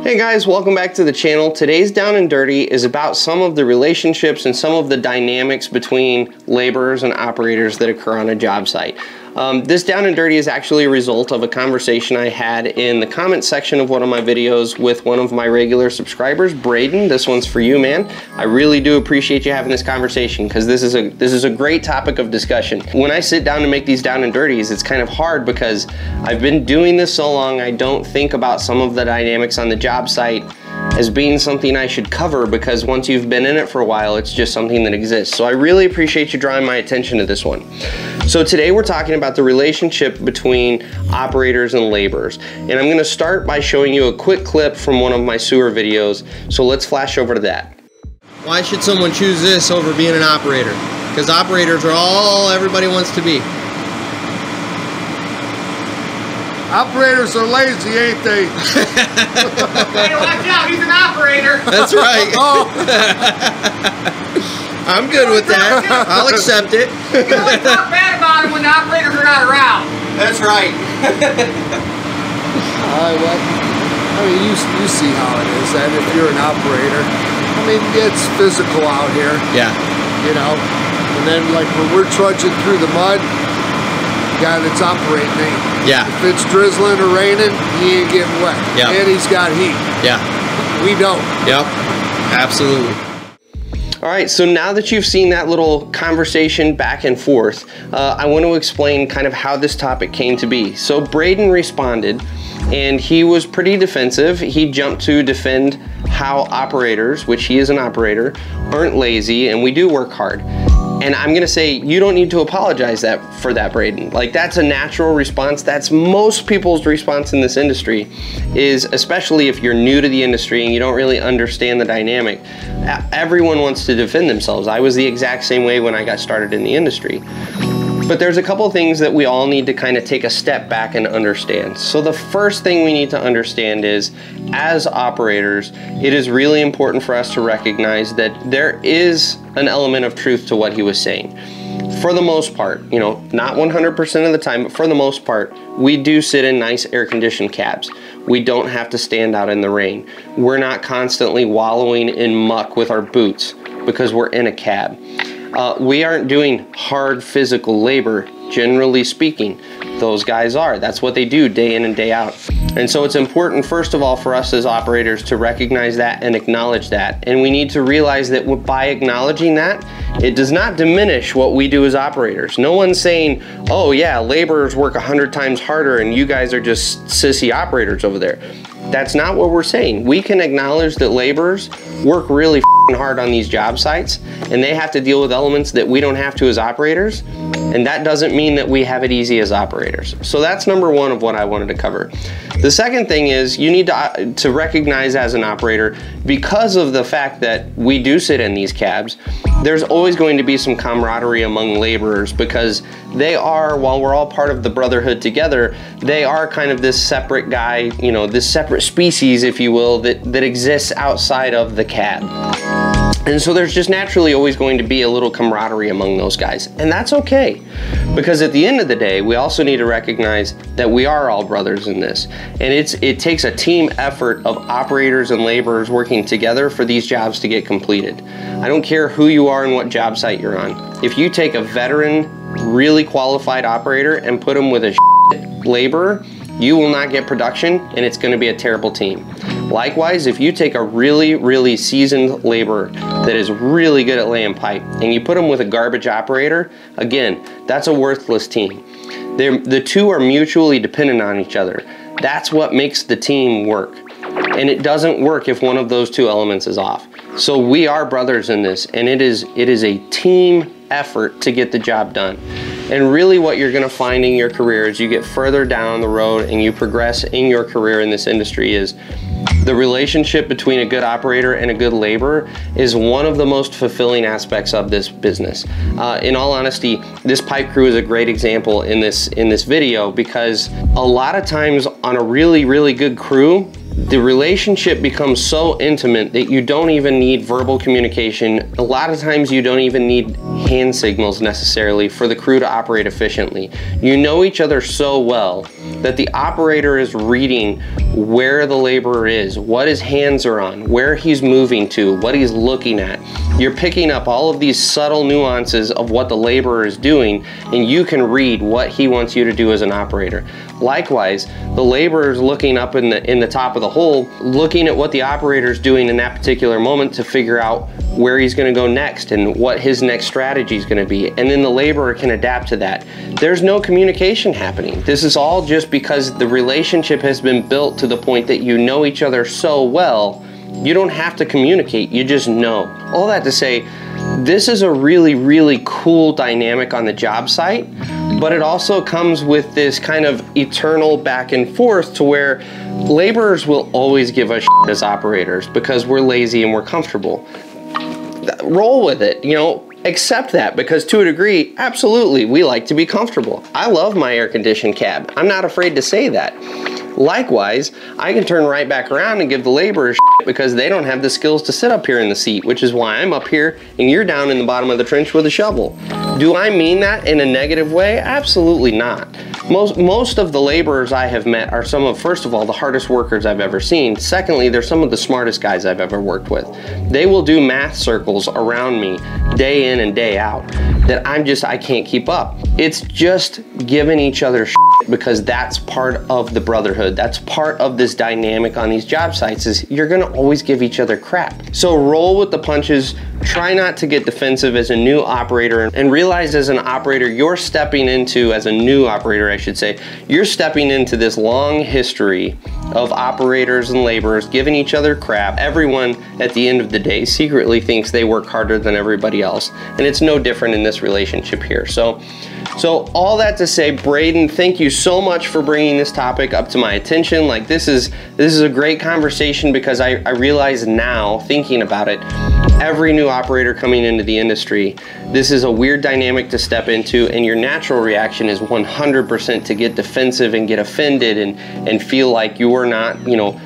Hey guys, welcome back to the channel. Today's Down and Dirty is about some of the relationships and some of the dynamics between laborers and operators that occur on a job site. This Down and Dirty is actually a result of a conversation I had in the comment section of one of my videos with one of my regular subscribers, Braden. This one's for you, man. I really do appreciate you having this conversation because this is a great topic of discussion. When I sit down to make these Down and Dirties, it's kind of hard because I've been doing this so long, I don't think about some of the dynamics on the job site as being something I should cover, because once you've been in it for a while, it's just something that exists. So I really appreciate you drawing my attention to this one. So today we're talking about the relationship between operators and laborers. And I'm gonna start by showing you a quick clip from one of my sewer videos. So let's flash over to that. Why should someone choose this over being an operator? Because operators are all everybody wants to be. Operators are lazy, ain't they? Hey, watch out, he's an operator. That's right. Oh. I'm good with that. I'll accept it. You can only talk bad about him when the operators are not around. That's right. I mean, you see how it is, and if you're an operator, I mean, it's physical out here. Yeah. You know, and then like when we're trudging through the mud, guy that's operating ain't. Yeah. If it's drizzling or raining, he ain't getting wet. Yeah. And he's got heat. Yeah. We don't. Yep. Absolutely. All right, so now that you've seen that little conversation back and forth, I want to explain kind of how this topic came to be. So Braden responded, and he was pretty defensive. He jumped to defend how operators, which he is an operator, aren't lazy, and we do work hard. And I'm gonna say, you don't need to apologize for that, Braden. Like, that's a natural response. That's most people's response in this industry, is especially if you're new to the industry and you don't really understand the dynamic. Everyone wants to defend themselves. I was the exact same way when I got started in the industry. But there's a couple of things that we all need to kind of take a step back and understand. So the first thing we need to understand is, as operators, it is really important for us to recognize that there is an element of truth to what he was saying. For the most part, you know, not 100% of the time, but for the most part, we do sit in nice air-conditioned cabs. We don't have to stand out in the rain. We're not constantly wallowing in muck with our boots because we're in a cab. We aren't doing hard physical labor, generally speaking. Those guys are. That's what they do day in and day out. And so it's important, first of all, for us as operators to recognize that and acknowledge that. And we need to realize that by acknowledging that, it does not diminish what we do as operators. No one's saying, oh yeah, laborers work 100 times harder and you guys are just sissy operators over there. That's not what we're saying. We can acknowledge that laborers work really hard on these job sites, and they have to deal with elements that we don't have to as operators, and that doesn't mean that we have it easy as operators. So that's number one of what I wanted to cover. The second thing is, you need to recognize as an operator, because of the fact that we do sit in these cabs, there's always going to be some camaraderie among laborers, because they are, while we're all part of the brotherhood together, they are kind of this separate guy, you know, this separate species, if you will, that exists outside of the cab. And so there's just naturally always going to be a little camaraderie among those guys. And that's okay, because at the end of the day, we also need to recognize that we are all brothers in this. And it takes a team effort of operators and laborers working together for these jobs to get completed. I don't care who you are and what job site you're on. If you take a veteran, really qualified operator and put them with a laborer, you will not get production, and it's going to be a terrible team. Likewise, if you take a really, really seasoned laborer that is really good at laying pipe and you put them with a garbage operator, again, that's a worthless team. The two are mutually dependent on each other. That's what makes the team work. And it doesn't work if one of those two elements is off. So we are brothers in this, and it is a team effort to get the job done. And really what you're gonna find in your career as you get further down the road and you progress in your career in this industry is the relationship between a good operator and a good laborer is one of the most fulfilling aspects of this business. In all honesty, this pipe crew is a great example in this video, because a lot of times on a really, really good crew, the relationship becomes so intimate that you don't even need verbal communication. A lot of times you don't even need hand signals necessarily for the crew to operate efficiently. You know each other so well that the operator is reading where the laborer is, what his hands are on, where he's moving to, what he's looking at. You're picking up all of these subtle nuances of what the laborer is doing, and you can read what he wants you to do as an operator. Likewise, the laborer is looking up in the top of the hole, looking at what the operator is doing in that particular moment to figure out where he's going to go next and what his next strategy is going to be. And then the laborer can adapt to that. There's no communication happening. This is all just because the relationship has been built to the point that you know each other so well, you don't have to communicate, you just know. All that to say, this is a really, really cool dynamic on the job site, but it also comes with this kind of eternal back and forth to where laborers will always give us shit as operators because we're lazy and we're comfortable. Roll with it, you know, accept that, because to a degree, absolutely, we like to be comfortable. I love my air-conditioned cab. I'm not afraid to say that. Likewise, I can turn right back around and give the laborers shit because they don't have the skills to sit up here in the seat, which is why I'm up here and you're down in the bottom of the trench with a shovel. Do I mean that in a negative way? Absolutely not. Most of the laborers I have met are some of, first of all, the hardest workers I've ever seen. Secondly, they're some of the smartest guys I've ever worked with. They will do math circles around me day in and day out that I can't keep up. It's just giving each other shit because that's part of the brotherhood. That's part of this dynamic on these job sites, is you're gonna always give each other crap. So roll with the punches, try not to get defensive as a new operator, and realize as an operator, you're stepping into, as a new operator I should say, you're stepping into this long history of operators and laborers giving each other crap. Everyone at the end of the day secretly thinks they work harder than everybody else, and it's no different in this relationship here. So all that to say, Braden, thank you so much for bringing this topic up to my attention. Like, this is a great conversation because I realize now, thinking about it, every new operator coming into the industry, this is a weird dynamic to step into, and your natural reaction is 100% to get defensive and get offended and feel like you're not, you know,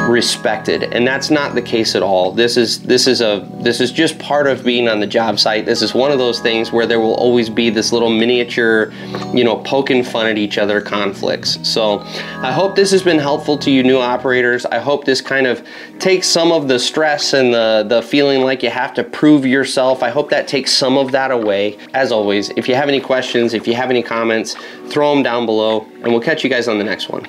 respected, and that's not the case at all. This is just part of being on the job site. This is one of those things where there will always be this little miniature, you know, poking fun at each other conflicts. So I hope this has been helpful to you new operators. I hope this kind of takes some of the stress and the feeling like you have to prove yourself. I hope that takes some of that away. As always, if you have any questions, if you have any comments, throw them down below, and we'll catch you guys on the next one.